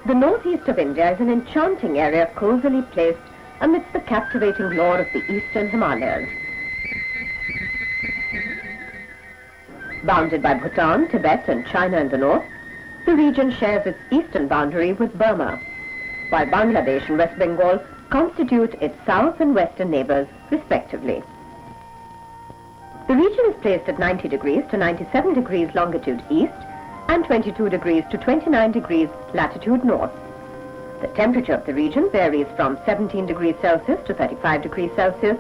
The northeast of India is an enchanting area cozily placed amidst the captivating lore of the eastern Himalayas. Bounded by Bhutan, Tibet and China in the north, the region shares its eastern boundary with Burma, while Bangladesh and West Bengal constitute its south and western neighbors respectively. The region is placed at 90 degrees to 97 degrees longitude east and 22 degrees to 29 degrees latitude north. The temperature of the region varies from 17 degrees Celsius to 35 degrees Celsius,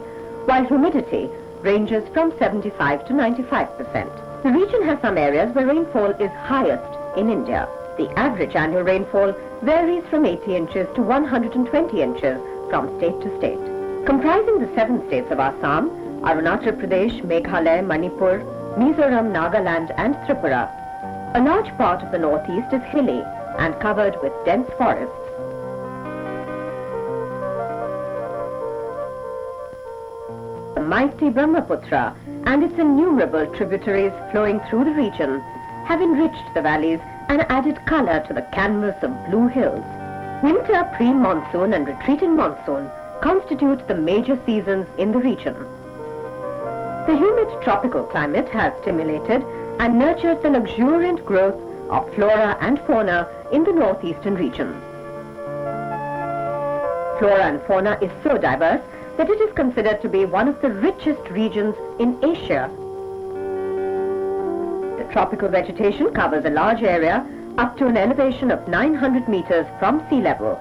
while humidity ranges from 75 to 95%. The region has some areas where rainfall is highest in India. The average annual rainfall varies from 80 inches to 120 inches from state to state. Comprising the 7 states of Assam, Arunachal Pradesh, Meghalaya, Manipur, Mizoram, Nagaland and Tripura, a large part of the northeast is hilly and covered with dense forests. The mighty Brahmaputra and its innumerable tributaries flowing through the region have enriched the valleys and added color to the canvas of blue hills. Winter, pre-monsoon and retreating monsoon constitute the major seasons in the region. The humid tropical climate has stimulated and nurtured the luxuriant growth of flora and fauna in the northeastern region. Flora and fauna is so diverse that it is considered to be one of the richest regions in Asia. The tropical vegetation covers a large area up to an elevation of 900 meters from sea level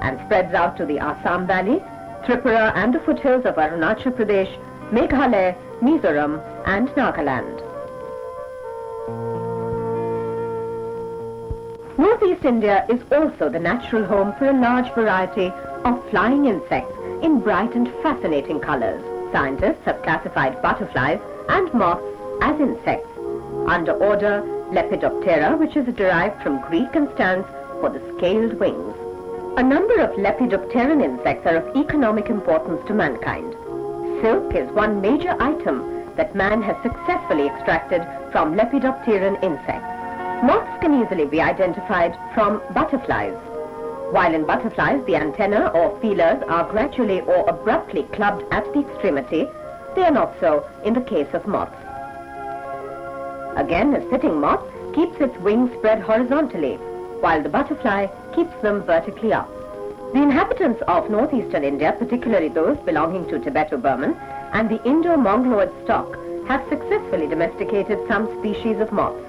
and spreads out to the Assam Valley, Tripura and the foothills of Arunachal Pradesh, Meghalaya, Mizoram and Nagaland. Northeast India is also the natural home for a large variety of flying insects in bright and fascinating colors. Scientists have classified butterflies and moths as insects under order Lepidoptera, which is derived from Greek and stands for the scaled wings. A number of Lepidopteran insects are of economic importance to mankind. Silk is one major item that man has successfully extracted from Lepidopteran insects. Moths can easily be identified from butterflies. While in butterflies, the antennae or feelers are gradually or abruptly clubbed at the extremity, they are not so in the case of moths. Again, a sitting moth keeps its wings spread horizontally, while the butterfly keeps them vertically up. The inhabitants of northeastern India, particularly those belonging to Tibeto-Burman and the Indo-Mongoloid stock, have successfully domesticated some species of moths.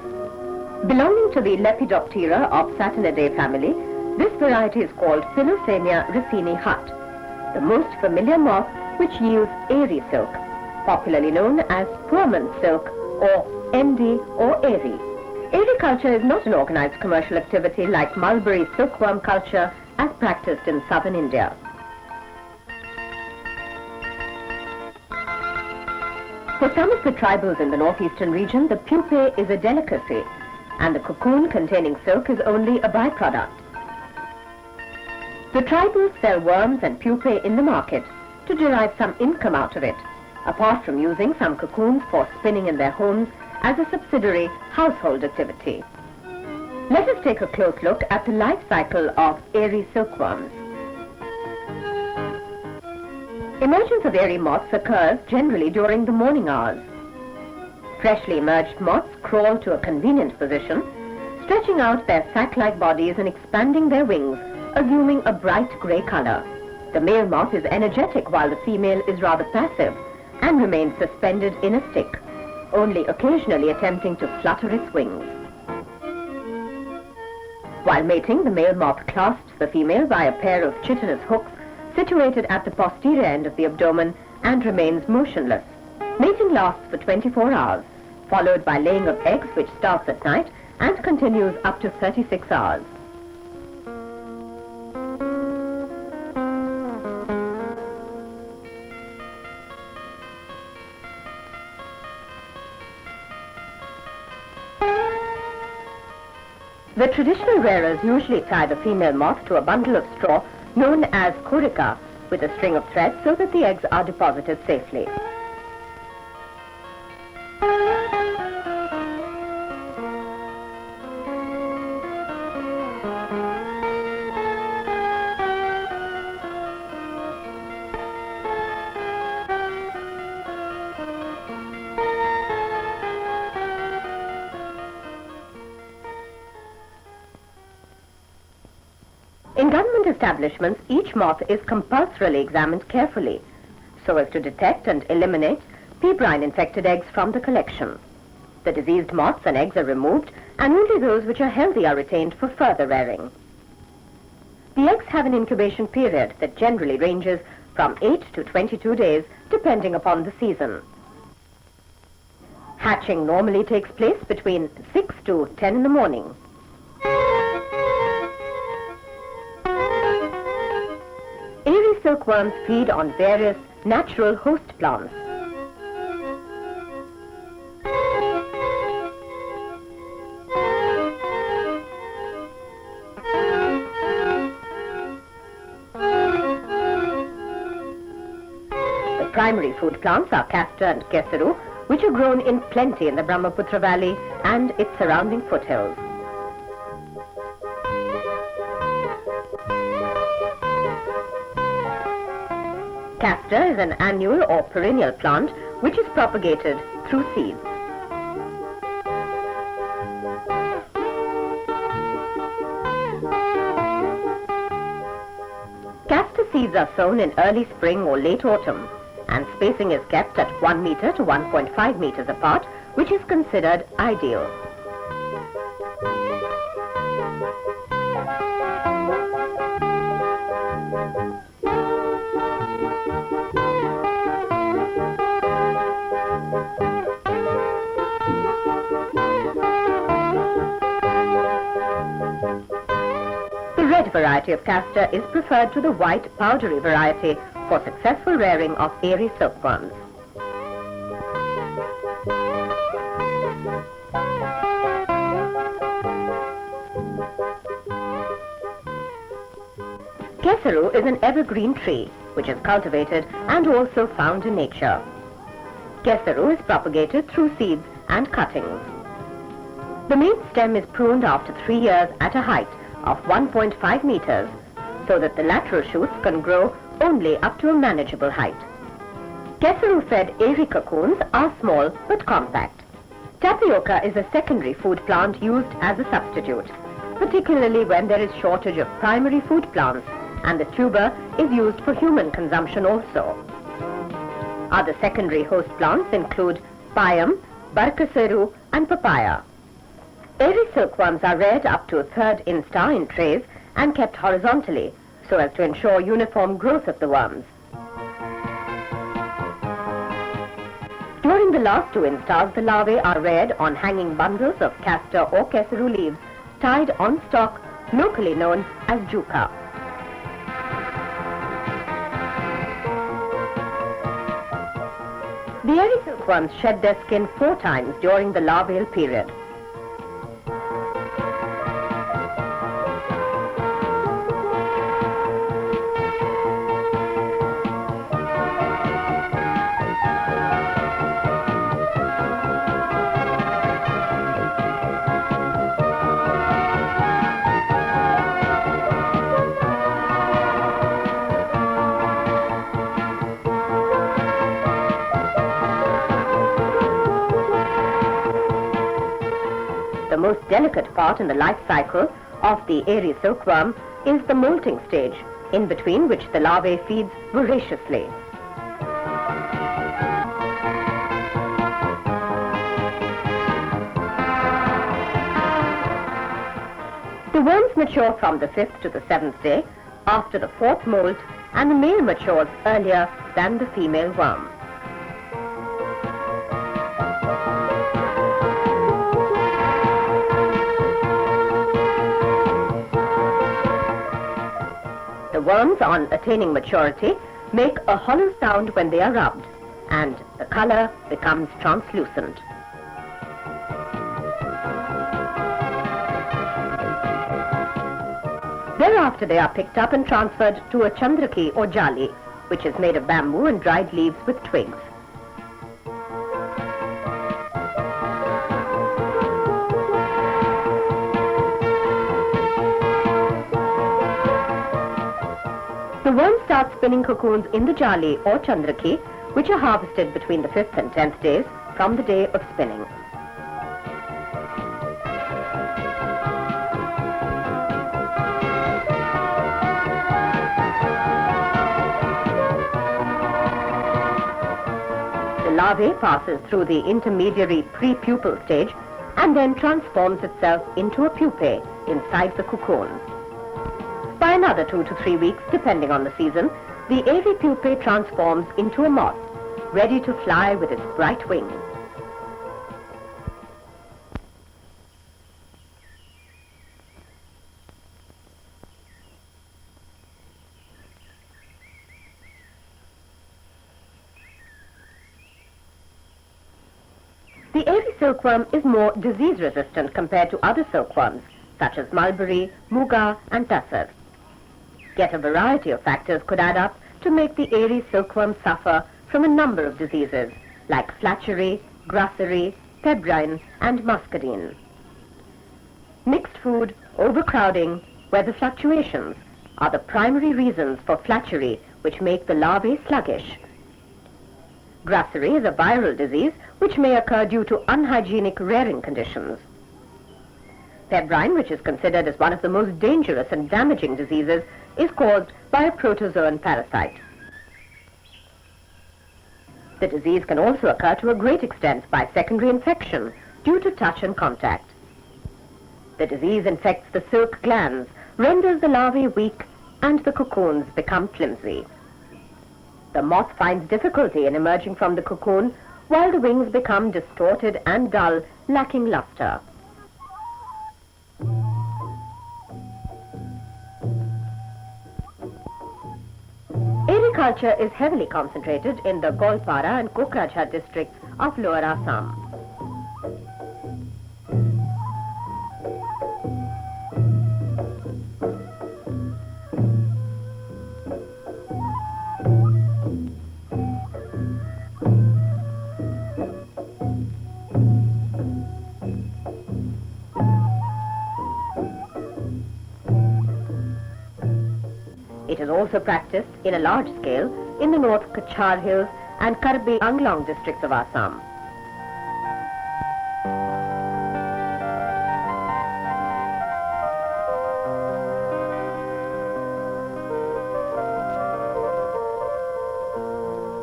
Belonging to the Lepidoptera of Saturnidae family, this variety is called Philoxenia racini Hutt, the most familiar moth which yields airy silk, popularly known as Burman silk or Endi or Airy. Airy culture is not an organized commercial activity like mulberry silkworm culture as practiced in southern India. For some of the tribals in the northeastern region, the pupae is a delicacy, and the cocoon containing silk is only a byproduct. The tribals sell worms and pupae in the market to derive some income out of it, apart from using some cocoons for spinning in their homes as a subsidiary household activity. Let us take a close look at the life cycle of airy silkworms. Emergence of airy moths occurs generally during the morning hours. Freshly emerged moths crawl to a convenient position, stretching out their sac-like bodies and expanding their wings, assuming a bright grey color. The male moth is energetic while the female is rather passive and remains suspended in a stick, only occasionally attempting to flutter its wings. While mating, the male moth clasps the female by a pair of chitinous hooks situated at the posterior end of the abdomen and remains motionless. Mating lasts for 24 hours, followed by laying of eggs which starts at night and continues up to 36 hours. The traditional wearers usually tie the female moth to a bundle of straw known as kurika with a string of thread so that the eggs are deposited safely. establishments, each moth is compulsorily examined carefully so as to detect and eliminate pebrine-infected eggs from the collection. The diseased moths and eggs are removed, and only those which are healthy are retained for further rearing. The eggs have an incubation period that generally ranges from 8 to 22 days, depending upon the season. Hatching normally takes place between 6 to 10 in the morning. Aerie silkworms feed on various natural host plants. The primary food plants are castor and kesaru, which are grown in plenty in the Brahmaputra Valley and its surrounding foothills. Castor is an annual or perennial plant which is propagated through seeds. Castor seeds are sown in early spring or late autumn, and spacing is kept at 1 meter to 1.5 meters apart, which is considered ideal. The red variety of castor is preferred to the white powdery variety for successful rearing of Aerie silkworms. Kesaru is an evergreen tree which is cultivated and also found in nature. Kesaru is propagated through seeds and cuttings. The main stem is pruned after 3 years at a height of 1.5 meters so that the lateral shoots can grow only up to a manageable height. Kesaru-fed Aerie cocoons are small but compact. Tapioca is a secondary food plant used as a substitute, particularly when there is shortage of primary food plants, and the tuber is used for human consumption also. Other secondary host plants include payam, barkaseru and papaya. Aerie silkworms are reared up to a third instar in trays and kept horizontally so as to ensure uniform growth of the worms. During the last 2 instars, the larvae are reared on hanging bundles of castor or kesaru leaves tied on stalk, locally known as juka. The Aerie silkworms shed their skin 4 times during the larval period. The most delicate part in the life cycle of the Aerie silkworm is the molting stage, in between which the larvae feeds voraciously. The worms mature from the 5th to the 7th day after the 4th molt, and the male matures earlier than the female worm. The worms, on attaining maturity, make a hollow sound when they are rubbed, and the color becomes translucent. Thereafter they are picked up and transferred to a chandraki or jali, which is made of bamboo and dried leaves with twigs. The worms start spinning cocoons in the jali or chandraki, which are harvested between the 5th and 10th days from the day of spinning. larvae passes through the intermediary pre-pupal stage and then transforms itself into a pupae inside the cocoon. By another 2 to 3 weeks, depending on the season, the airy pupae transforms into a moth, ready to fly with its bright wings. The airy silkworm is more disease-resistant compared to other silkworms, such as mulberry, muga, and tussar. Yet a variety of factors could add up to make the airy silkworm suffer from a number of diseases, like flatchery, grassery, pebrine, and muscadine. Mixed food, overcrowding, weather fluctuations are the primary reasons for flatchery, which make the larvae sluggish. Grassery is a viral disease which may occur due to unhygienic rearing conditions. Pebrine, which is considered as one of the most dangerous and damaging diseases, is caused by a protozoan parasite. The disease can also occur to a great extent by secondary infection due to touch and contact. The disease infects the silk glands, renders the larvae weak, and the cocoons become flimsy. The moth finds difficulty in emerging from the cocoon, while the wings become distorted and dull, lacking luster. Agriculture is heavily concentrated in the Golpara and Kokrajhar districts of Lower Assam. It is also practiced in a large scale in the North Kachar Hills and Karbi Anglong districts of Assam.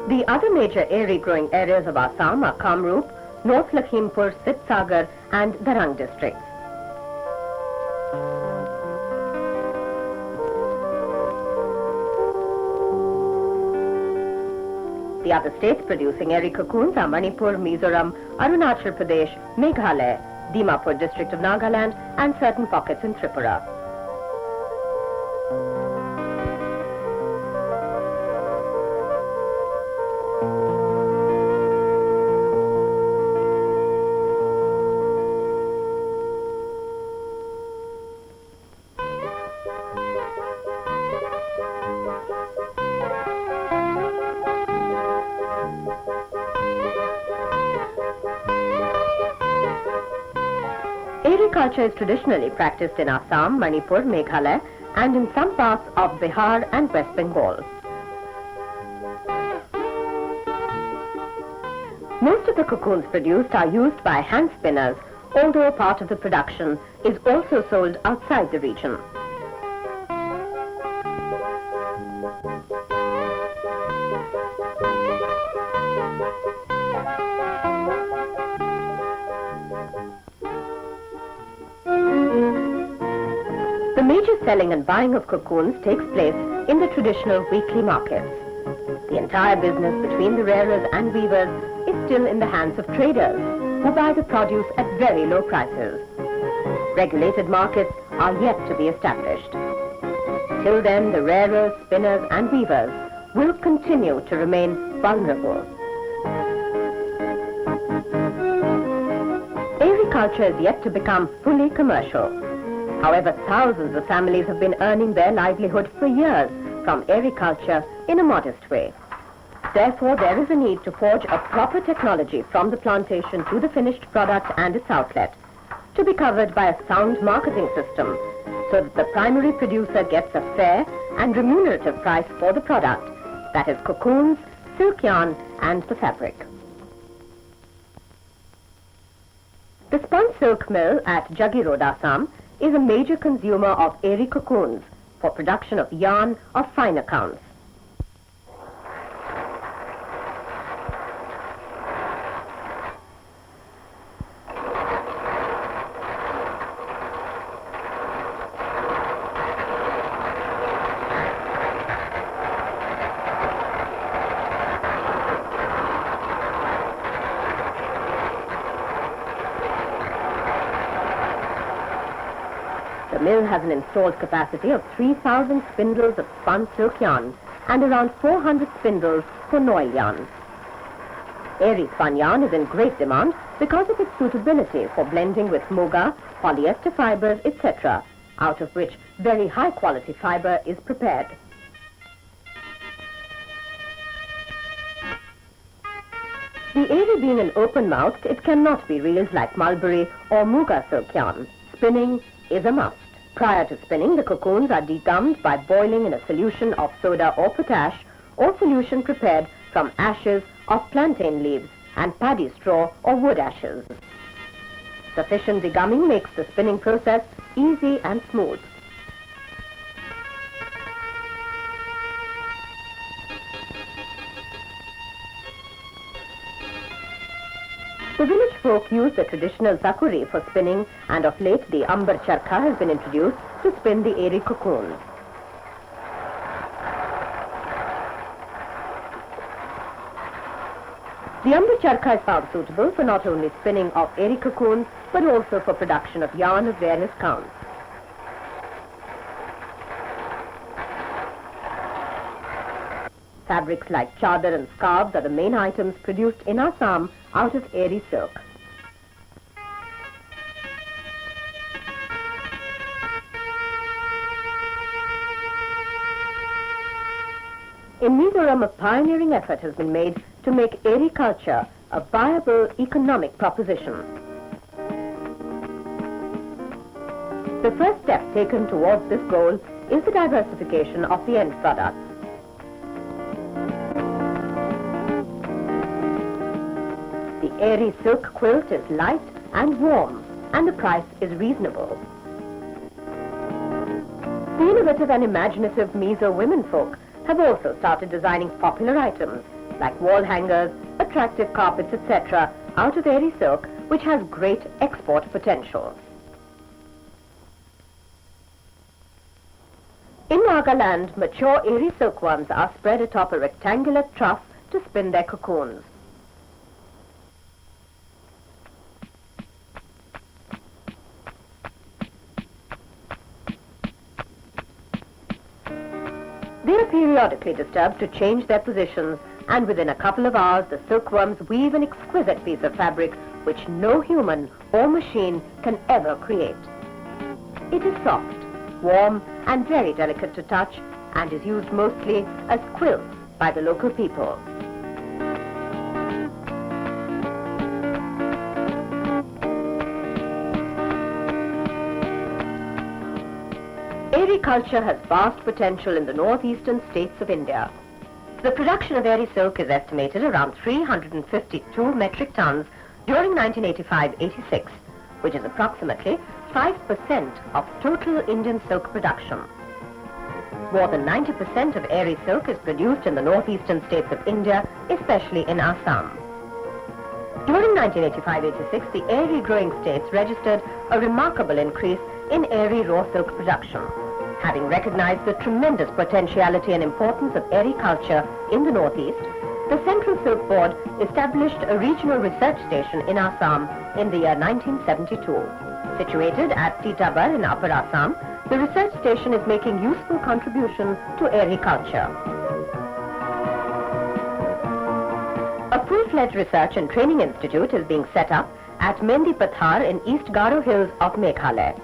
The other major airy growing areas of Assam are Kamrup, North Lakhimpur, Sitsagar and Darang districts. The other states producing airy cocoons are Manipur, Mizoram, Arunachal Pradesh, Meghalaya, Dimapur district of Nagaland, and certain pockets in Tripura. Agriculture is traditionally practiced in Assam, Manipur, Meghalaya, and in some parts of Bihar and West Bengal. Most of the cocoons produced are used by hand spinners, although a part of the production is also sold outside the region. The major selling and buying of cocoons takes place in the traditional weekly markets. The entire business between the rearers and weavers is still in the hands of traders, who buy the produce at very low prices. Regulated markets are yet to be established. Till then, the rearers, spinners and weavers will continue to remain vulnerable. Agriculture is yet to become fully commercial. However, thousands of families have been earning their livelihood for years from agriculture in a modest way. Therefore, there is a need to forge a proper technology from the plantation to the finished product and its outlet, to be covered by a sound marketing system, so that the primary producer gets a fair and remunerative price for the product, that is cocoons, silk yarn, and the fabric. The spun silk mill at Jagirod, Assam, is a major consumer of airy cocoons for production of yarn of finer counts. The mill has an installed capacity of 3,000 spindles of spun silk yarn and around 400 spindles for noil yarn. Eri spun yarn is in great demand because of its suitability for blending with muga, polyester fibers, etc., out of which very high quality fiber is prepared. The Eri being an open-mouthed, it cannot be reeled like mulberry or muga silk yarn. Spinning is a must. Prior to spinning, the cocoons are degummed by boiling in a solution of soda or potash, or solution prepared from ashes of plantain leaves and paddy straw or wood ashes. Sufficient degumming makes the spinning process easy and smooth. The village folk use the traditional zakuri for spinning, and of late the ambar charkha has been introduced to spin the Eri cocoons. The ambar charkha is found suitable for not only spinning of Eri cocoons, but also for production of yarn of various kinds. Fabrics like chadar and scarves are the main items produced in Assam out of Eri silk. In Mizoram, a pioneering effort has been made to make Eri culture a viable economic proposition. The first step taken towards this goal is the diversification of the end products. The Eri silk quilt is light and warm, and the price is reasonable. The innovative and imaginative Mizo womenfolk have also started designing popular items like wall hangers, attractive carpets, etc. out of Eri silk, which has great export potential. In Nagaland, mature Eri silkworms are spread atop a rectangular trough to spin their cocoons. They are periodically disturbed to change their positions, and within a couple of hours the silkworms weave an exquisite piece of fabric which no human or machine can ever create. It is soft, warm and very delicate to touch, and is used mostly as quilts by the local people. Eri culture has vast potential in the northeastern states of India. The production of Eri silk is estimated around 352 metric tons during 1985-86, which is approximately 5% of total Indian silk production. More than 90% of Eri silk is produced in the northeastern states of India, especially in Assam. During 1985-86, the Eri growing states registered a remarkable increase in Eri raw silk production. Having recognized the tremendous potentiality and importance of Eri culture in the northeast, the Central Silk Board established a regional research station in Assam in the year 1972. Situated at Titabar in Upper Assam, the research station is making useful contribution to Eri culture. A full-fledged research and training institute is being set up at Mendi Pathar in East Garo Hills of Meghalaya.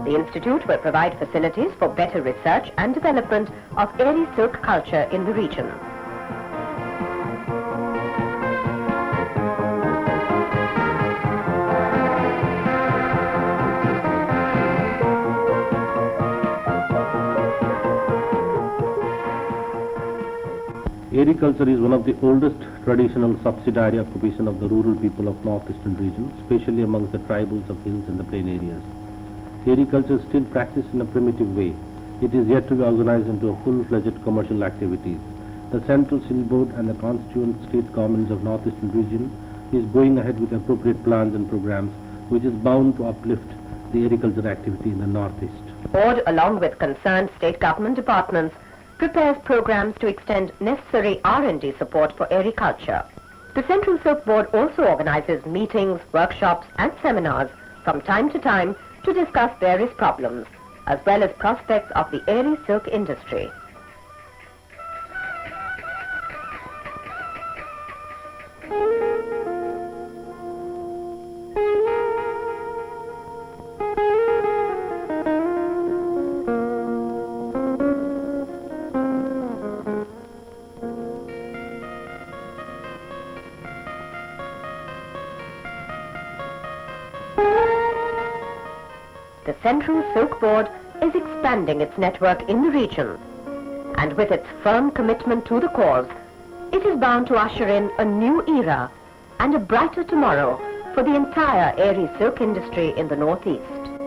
The institute will provide facilities for better research and development of Eri silk culture in the region. Agriculture is one of the oldest traditional subsidiary occupation of the rural people of northeastern region, especially amongst the tribals of hills and the plain areas. Agriculture is still practiced in a primitive way. It is yet to be organized into a full-fledged commercial activities. The Central Civil Board and the constituent state governments of northeastern region is going ahead with appropriate plans and programs which is bound to uplift the agriculture activity in the northeast. Board, along with concerned state government departments, prepares programs to extend necessary R&D support for agriculture. The Central Silk Board also organizes meetings, workshops and seminars from time to time to discuss various problems, as well as prospects of the airy silk industry. The Central Silk Board is expanding its network in the region, and with its firm commitment to the cause, it is bound to usher in a new era and a brighter tomorrow for the entire airy silk industry in the Northeast.